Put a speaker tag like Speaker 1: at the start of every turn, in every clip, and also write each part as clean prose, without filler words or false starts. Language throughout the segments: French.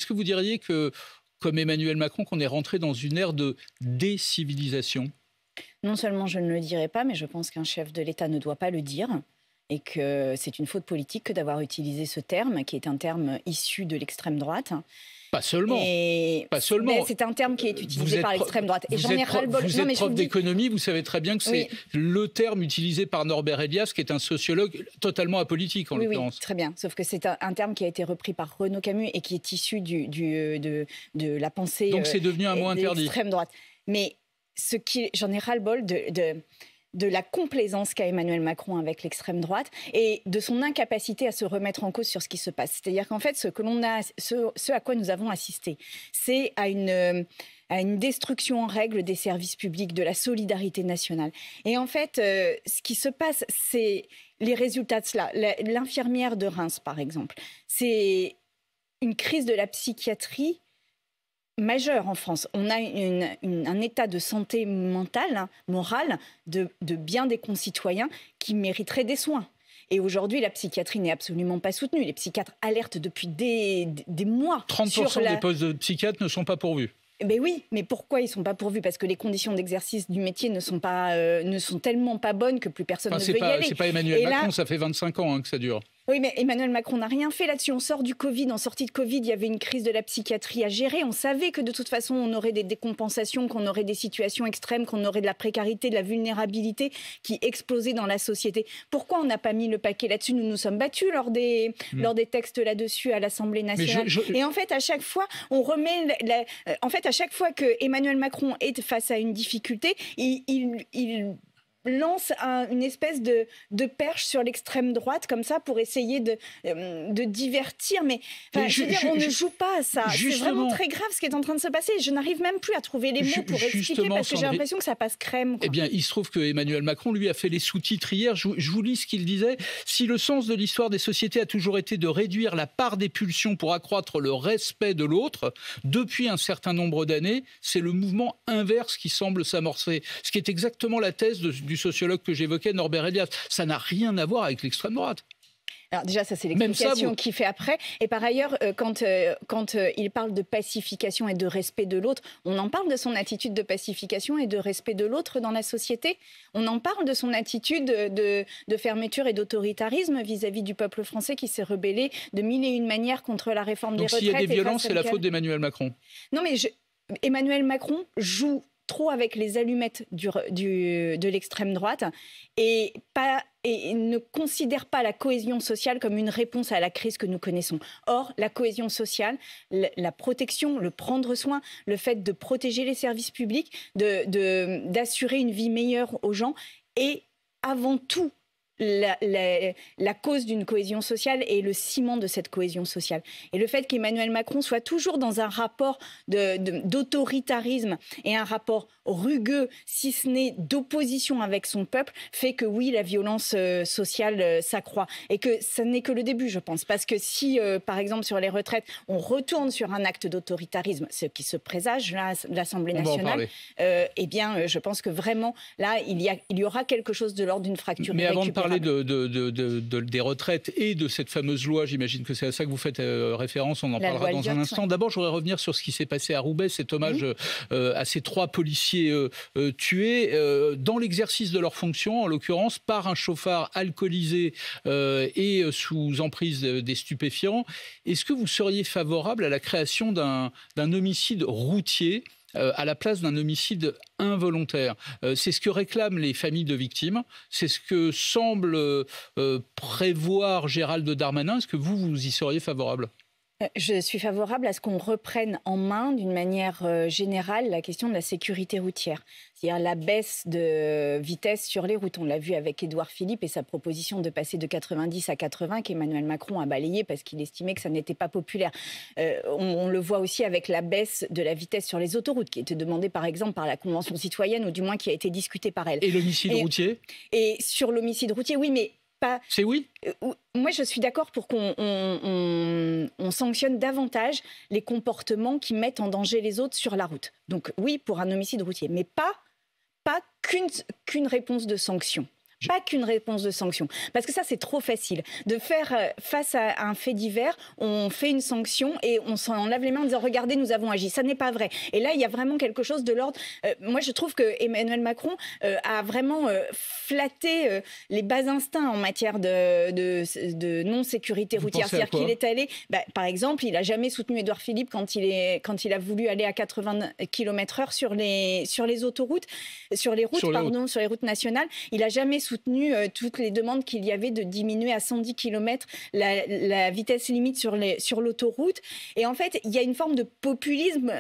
Speaker 1: Est-ce que vous diriez que, comme Emmanuel Macron, qu'on est rentré dans une ère de décivilisation?
Speaker 2: Non seulement je ne le dirai pas, mais je pense qu'un chef de l'État ne doit pas le dire et que c'est une faute politique que d'avoir utilisé ce terme, qui est un terme issu de l'extrême droite.
Speaker 1: Pas seulement. Pas seulement.
Speaker 2: C'est un terme qui est utilisé par l'extrême droite. Et j'en ai ras-le-bol.
Speaker 1: Vous êtes prof d'économie, vous savez très bien que c'est le terme utilisé par Norbert Elias, qui est un sociologue totalement apolitique en l'occurrence.
Speaker 2: Oui, très bien. Sauf que c'est un terme qui a été repris par Renaud Camus et qui est issu de la pensée.
Speaker 1: Donc c'est devenu un mot interdit.
Speaker 2: L'extrême droite. Mais j'en ai ras-le-bol de la complaisance qu'a Emmanuel Macron avec l'extrême droite et de son incapacité à se remettre en cause sur ce qui se passe. C'est-à-dire qu'en fait, ce à quoi nous avons assisté, c'est à une destruction en règle des services publics, de la solidarité nationale. Et en fait, ce qui se passe, c'est les résultats de cela. L'infirmière de Reims, par exemple, c'est une crise de la psychiatrie majeure en France. On a un état de santé mentale, morale, de bien des concitoyens qui mériteraient des soins. Et aujourd'hui, la psychiatrie n'est absolument pas soutenue. Les psychiatres alertent depuis des mois.
Speaker 1: 30% des postes de psychiatres ne sont pas pourvus.
Speaker 2: Ben oui, mais pourquoi ils ne sont pas pourvus? Parce que les conditions d'exercice du métier ne sont tellement pas bonnes que plus personne ne veut y aller.
Speaker 1: C'est pas Emmanuel Macron, ça fait 25 ans que ça dure.
Speaker 2: Oui, mais Emmanuel Macron n'a rien fait là-dessus. On sort du Covid. En sortie de Covid, il y avait une crise de la psychiatrie à gérer. On savait que de toute façon, on aurait des décompensations, qu'on aurait des situations extrêmes, qu'on aurait de la précarité, de la vulnérabilité qui explosait dans la société. Pourquoi on n'a pas mis le paquet là-dessus? Nous nous sommes battus lors des textes là-dessus à l'Assemblée nationale. Et en fait, à chaque fois, on remet... à chaque fois que Emmanuel Macron est face à une difficulté, il lance une espèce de perche sur l'extrême droite comme ça pour essayer de divertir. Mais on ne joue pas à ça. C'est vraiment très grave ce qui est en train de se passer. Je n'arrive même plus à trouver les mots pour expliquer parce que j'ai l'impression que ça passe crème.
Speaker 1: Eh bien, il se trouve que Emmanuel Macron, lui, a fait les sous-titres hier. Je vous lis ce qu'il disait. Si le sens de l'histoire des sociétés a toujours été de réduire la part des pulsions pour accroître le respect de l'autre, depuis un certain nombre d'années, c'est le mouvement inverse qui semble s'amorcer. Ce qui est exactement la thèse du sociologue que j'évoquais, Norbert Elias. Ça n'a rien à voir avec l'extrême droite.
Speaker 2: Alors déjà, ça c'est l'explication qu'il fait après. Et par ailleurs, quand il parle de pacification et de respect de l'autre, on en parle de son attitude de pacification et de respect de l'autre dans la société. On en parle de son attitude de fermeture et d'autoritarisme vis-à-vis du peuple français qui s'est rebellé de mille et une manières contre la réforme des retraites.
Speaker 1: Donc s'il y a des violences, c'est la faute d'Emmanuel Macron.
Speaker 2: Non mais Emmanuel Macron joue trop avec les allumettes de l'extrême droite et ne considère pas la cohésion sociale comme une réponse à la crise que nous connaissons. Or, la cohésion sociale, la protection, le prendre soin, le fait de protéger les services publics, d'assurer une vie meilleure aux gens est avant tout la cause d'une cohésion sociale et le ciment de cette cohésion sociale. Et le fait qu'Emmanuel Macron soit toujours dans un rapport d'autoritarisme et un rapport rugueux, si ce n'est d'opposition avec son peuple, fait que oui, la violence sociale s'accroît. Et que ce n'est que le début, je pense. Parce que si, par exemple, sur les retraites, on retourne sur un acte d'autoritarisme, ce qui se présage là, de l'Assemblée nationale, eh bien, je pense que vraiment, là, il y aura quelque chose de l'ordre d'une fracture irrécupérable.
Speaker 1: Parler des retraites et de cette fameuse loi, j'imagine que c'est à ça que vous faites référence, on en parlera dans un instant. D'abord, je voudrais revenir sur ce qui s'est passé à Roubaix, cet hommage à ces 3 policiers tués dans l'exercice de leur fonction, en l'occurrence par un chauffard alcoolisé et sous emprise des stupéfiants. Est-ce que vous seriez favorable à la création d'un homicide routier à la place d'un homicide involontaire? C'est ce que réclament les familles de victimes, c'est ce que semble prévoir Gérald Darmanin. Est-ce que vous y seriez favorable?
Speaker 2: Je suis favorable à ce qu'on reprenne en main d'une manière générale la question de la sécurité routière. C'est-à-dire la baisse de vitesse sur les routes. On l'a vu avec Édouard Philippe et sa proposition de passer de 90 à 80 qu'Emmanuel Macron a balayé parce qu'il estimait que ça n'était pas populaire. On le voit aussi avec la baisse de la vitesse sur les autoroutes qui était demandée par exemple par la Convention citoyenne ou du moins qui a été discutée par elle.
Speaker 1: Et l'homicide routier?
Speaker 2: Et sur l'homicide routier, oui, mais
Speaker 1: c'est oui.
Speaker 2: Moi, je suis d'accord pour qu'on sanctionne davantage les comportements qui mettent en danger les autres sur la route. Donc oui, pour un homicide routier, mais pas qu'une réponse de sanction. Pas qu'une réponse de sanction. Parce que ça, c'est trop facile. De faire face à un fait divers, on fait une sanction et on s'en lave les mains en disant « Regardez, nous avons agi ». Ça n'est pas vrai. Et là, il y a vraiment quelque chose de l'ordre. Moi, je trouve que Emmanuel Macron a vraiment flatté les bas instincts en matière de non-sécurité routière. C'est-à-dire qu'il est allé... par exemple, il n'a jamais soutenu Édouard Philippe quand il a voulu aller à 80 km/h sur les autoroutes, sur les routes nationales. Il n'a jamais soutenu toutes les demandes qu'il y avait de diminuer à 110 km la vitesse limite sur l'autoroute. Et en fait, il y a une forme de populisme.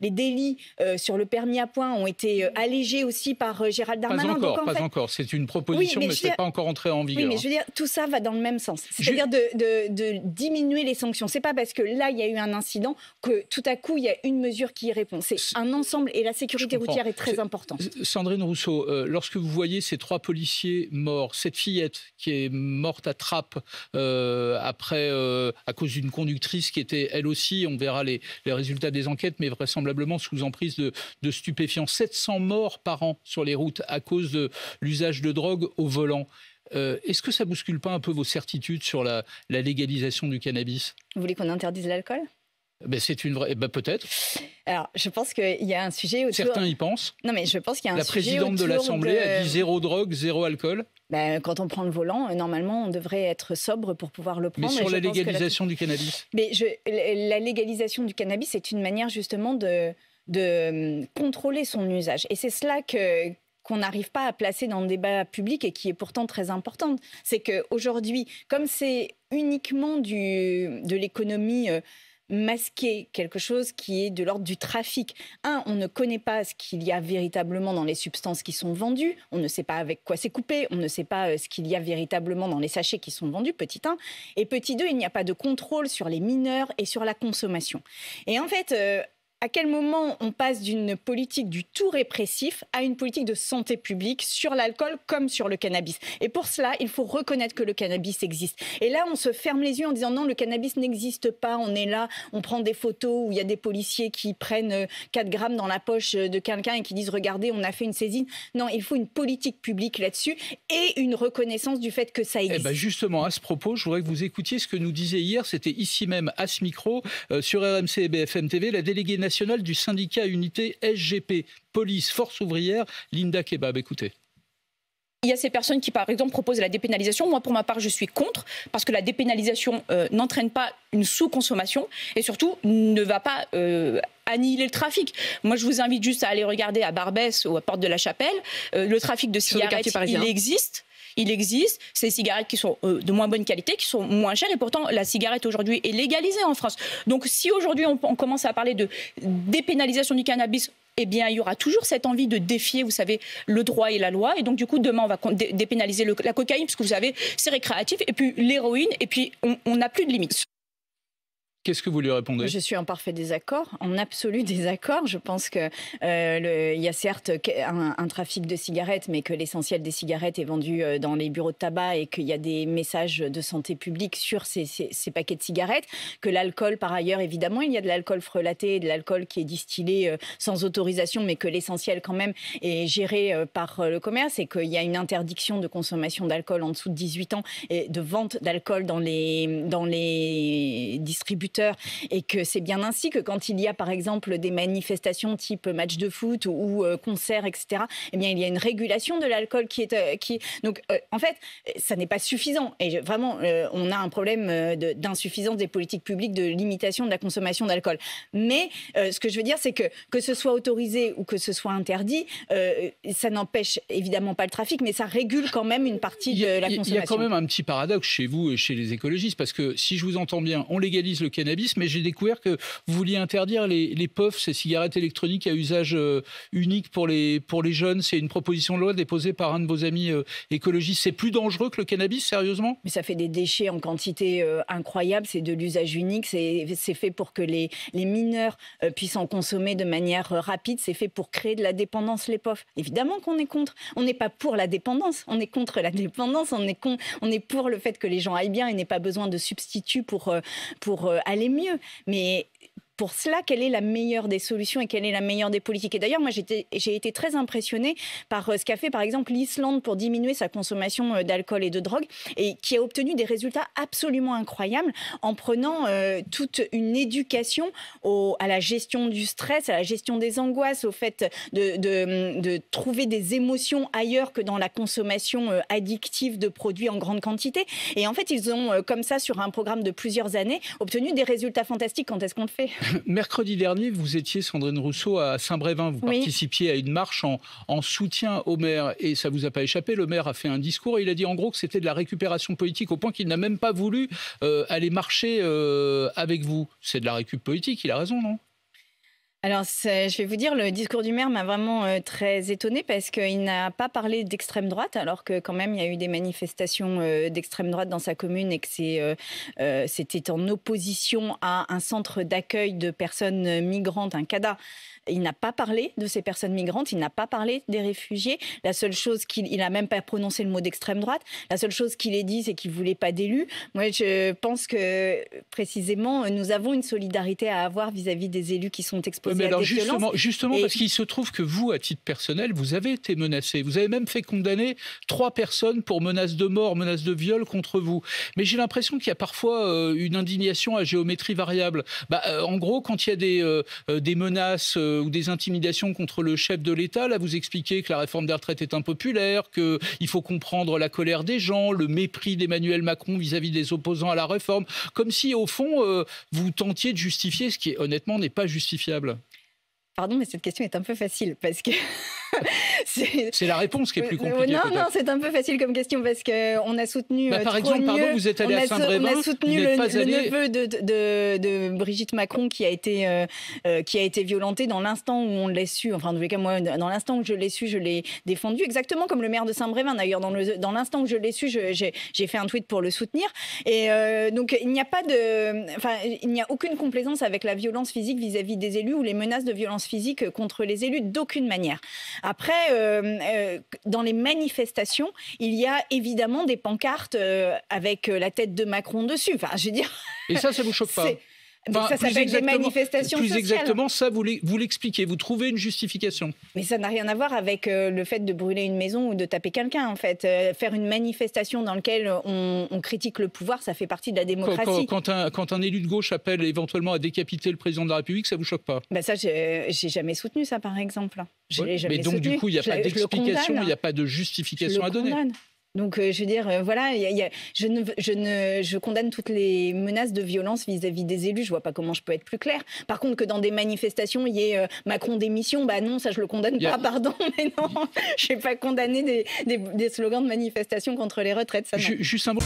Speaker 2: Les délits sur le permis à points ont été allégés aussi par Gérald Darmanin.
Speaker 1: Pas encore. C'est une proposition, mais ce n'est pas encore entré en vigueur.
Speaker 2: Oui, mais je veux dire, tout ça va dans le même sens. C'est-à-dire de diminuer les sanctions. C'est pas parce que là, il y a eu un incident que tout à coup, il y a une mesure qui y répond. C'est un ensemble et la sécurité routière est très importante.
Speaker 1: Sandrine Rousseau, lorsque vous voyez ces 3 policiers morts, cette fillette qui est morte à Trappes à cause d'une conductrice qui était elle aussi, on verra les résultats des enquêtes, mais vraisemblablement sous emprise de stupéfiants. 700 morts par an sur les routes à cause de l'usage de drogue au volant. Est-ce que ça bouscule pas un peu vos certitudes sur la légalisation du cannabis?
Speaker 2: Vous voulez qu'on interdise l'alcool?
Speaker 1: C'est une vraie... peut-être.
Speaker 2: Alors, je pense qu'il y a un sujet autour...
Speaker 1: Certains y pensent.
Speaker 2: Non, mais je pense qu'il y a un sujet
Speaker 1: autour... La présidente de l'Assemblée a dit 0 drogue, 0 alcool.
Speaker 2: Quand on prend le volant, normalement, on devrait être sobre pour pouvoir le prendre.
Speaker 1: Mais sur la légalisation du cannabis?
Speaker 2: La légalisation du cannabis, c'est une manière justement de contrôler son usage. Et c'est cela qu'on n'arrive pas à placer dans le débat public et qui est pourtant très importante. C'est qu'aujourd'hui, comme c'est uniquement de l'économie... masquer quelque chose qui est de l'ordre du trafic. On ne connaît pas ce qu'il y a véritablement dans les substances qui sont vendues, on ne sait pas avec quoi c'est coupé, on ne sait pas ce qu'il y a véritablement dans les sachets qui sont vendus, petit 1. Et petit 2, il n'y a pas de contrôle sur les mineurs et sur la consommation. Et en fait... à quel moment on passe d'une politique du tout répressif à une politique de santé publique sur l'alcool comme sur le cannabis? Et pour cela, il faut reconnaître que le cannabis existe. Et là, on se ferme les yeux en disant non, le cannabis n'existe pas, on est là, on prend des photos où il y a des policiers qui prennent 4 grammes dans la poche de quelqu'un et qui disent regardez, on a fait une saisine. Non, il faut une politique publique là-dessus et une reconnaissance du fait que ça existe.
Speaker 1: Justement, à ce propos, je voudrais que vous écoutiez ce que nous disait hier, c'était ici même à ce micro, sur RMC et BFM TV, la déléguée nationale du syndicat Unité SGP, Police, Force ouvrière, Linda Kebab. Écoutez.
Speaker 3: Il y a ces personnes qui, par exemple, proposent la dépénalisation. Moi, pour ma part, je suis contre, parce que la dépénalisation n'entraîne pas une sous-consommation et surtout ne va pas annihiler le trafic. Moi, je vous invite juste à aller regarder à Barbès ou à Porte de la Chapelle. Le trafic de cigarettes, il existe. Il existe, ces cigarettes qui sont de moins bonne qualité, qui sont moins chères, et pourtant la cigarette aujourd'hui est légalisée en France. Donc si aujourd'hui on commence à parler de dépénalisation du cannabis, eh bien il y aura toujours cette envie de défier, vous savez, le droit et la loi. Et donc du coup demain on va dépénaliser la cocaïne, parce que vous savez, c'est récréatif, et puis l'héroïne, et puis on n'a plus de limites.
Speaker 1: Qu'est-ce que vous lui répondez?
Speaker 2: Je suis en parfait désaccord, en absolu désaccord. Je pense qu'il y a certes un trafic de cigarettes, mais que l'essentiel des cigarettes est vendu dans les bureaux de tabac et qu'il y a des messages de santé publique sur ces paquets de cigarettes. Que l'alcool, par ailleurs, évidemment, il y a de l'alcool frelaté, de l'alcool qui est distillé sans autorisation, mais que l'essentiel quand même est géré par le commerce, et qu'il y a une interdiction de consommation d'alcool en dessous de 18 ans et de vente d'alcool dans les distributeurs, et que c'est bien ainsi que quand il y a par exemple des manifestations type match de foot ou concert, etc., eh bien il y a une régulation de l'alcool donc en fait ça n'est pas suffisant, et vraiment on a un problème d'insuffisance des politiques publiques de limitation de la consommation d'alcool. Mais ce que je veux dire, c'est que ce soit autorisé ou que ce soit interdit, ça n'empêche évidemment pas le trafic, mais ça régule quand même une partie de la consommation.
Speaker 1: Il y a quand même un petit paradoxe chez vous et chez les écologistes, parce que si je vous entends bien, on légalise le cannabis, mais j'ai découvert que vous vouliez interdire les puffs, ces cigarettes électroniques à usage unique pour les jeunes. C'est une proposition de loi déposée par un de vos amis écologistes. C'est plus dangereux que le cannabis, sérieusement?
Speaker 2: Mais ça fait des déchets en quantité incroyable, c'est de l'usage unique, c'est fait pour que les mineurs puissent en consommer de manière rapide, c'est fait pour créer de la dépendance, les puffs. Évidemment qu'on est contre, on n'est pas pour la dépendance, on est contre la dépendance, on est pour le fait que les gens aillent bien et n'aient pas besoin de substituts pour aller mieux. Mais pour cela, quelle est la meilleure des solutions et quelle est la meilleure des politiques? Et d'ailleurs, moi, j'ai été très impressionnée par ce qu'a fait, par exemple, l'Islande pour diminuer sa consommation d'alcool et de drogue, et qui a obtenu des résultats absolument incroyables en prenant toute une éducation à la gestion du stress, à la gestion des angoisses, au fait de trouver des émotions ailleurs que dans la consommation addictive de produits en grande quantité. Et en fait, ils ont, comme ça, sur un programme de plusieurs années, obtenu des résultats fantastiques. Quand est-ce qu'on le fait?
Speaker 1: Mercredi dernier, vous étiez, Sandrine Rousseau, à Saint-Brévin. Vous participiez à une marche en soutien au maire. Et ça ne vous a pas échappé, le maire a fait un discours et il a dit en gros que c'était de la récupération politique, au point qu'il n'a même pas voulu aller marcher avec vous. C'est de la récup politique, il a raison, non?
Speaker 2: Alors, je vais vous dire, le discours du maire m'a vraiment très étonnée parce qu'il n'a pas parlé d'extrême droite, alors que quand même, il y a eu des manifestations d'extrême droite dans sa commune et que c'était en opposition à un centre d'accueil de personnes migrantes, un CADA. Il n'a pas parlé de ces personnes migrantes, il n'a pas parlé des réfugiés. La seule chose il n'a même pas prononcé le mot d'extrême droite. La seule chose qu'il ait dit, c'est qu'il ne voulait pas d'élus. Moi, je pense que, précisément, nous avons une solidarité à avoir vis-à-vis des élus qui sont exposés à des violences.
Speaker 1: Justement, parce qu'il se trouve que vous, à titre personnel, vous avez été menacé. Vous avez même fait condamner 3 personnes pour menaces de mort, menaces de viol contre vous. Mais j'ai l'impression qu'il y a parfois une indignation à géométrie variable. En gros, quand il y a des menaces ou des intimidations contre le chef de l'État, là vous expliquez que la réforme des retraites est impopulaire, qu'il faut comprendre la colère des gens, le mépris d'Emmanuel Macron vis-à-vis des opposants à la réforme, comme si au fond vous tentiez de justifier ce qui honnêtement n'est pas justifiable.
Speaker 2: Pardon, mais cette question est un peu facile parce que...
Speaker 1: c'est la réponse qui est plus compliquée.
Speaker 2: Non, c'est un peu facile comme question parce qu'on a soutenu...
Speaker 1: par exemple, vous êtes allé à Saint-Brévin.
Speaker 2: On a soutenu le neveu de Brigitte Macron qui a été violenté dans l'instant où on l'a su. Enfin, en tous les cas, moi, dans l'instant où je l'ai su, je l'ai défendu. Exactement comme le maire de Saint-Brévin. D'ailleurs, dans l'instant où je l'ai su, j'ai fait un tweet pour le soutenir. Et donc, il n'y a aucune complaisance avec la violence physique vis-à-vis des élus ou les menaces de violence physique contre les élus d'aucune manière. Après, dans les manifestations, il y a évidemment des pancartes avec la tête de Macron dessus. Enfin, je veux dire...
Speaker 1: Et ça vous choque pas?
Speaker 2: Ça s'appelle des manifestations
Speaker 1: sociales. Plus exactement, ça, vous l'expliquez, vous trouvez une justification.
Speaker 2: Mais ça n'a rien à voir avec le fait de brûler une maison ou de taper quelqu'un, en fait. Faire une manifestation dans laquelle on critique le pouvoir, ça fait partie de la démocratie.
Speaker 1: Quand un élu de gauche appelle éventuellement à décapiter le président de la République, ça vous choque pas?
Speaker 2: Ça, j'ai jamais soutenu ça, par exemple.
Speaker 1: Mais donc, du coup, il n'y a pas d'explication, il n'y a pas de justification à donner.
Speaker 2: Donc, je veux dire, voilà, je condamne toutes les menaces de violence vis-à-vis des élus. Je vois pas comment je peux être plus claire. Par contre, que dans des manifestations, il y ait Macron démission, non, ça, je le condamne pas, pardon, mais non, je vais pas condamner des slogans de manifestation contre les retraites. Ça, non.
Speaker 1: Juste un mot.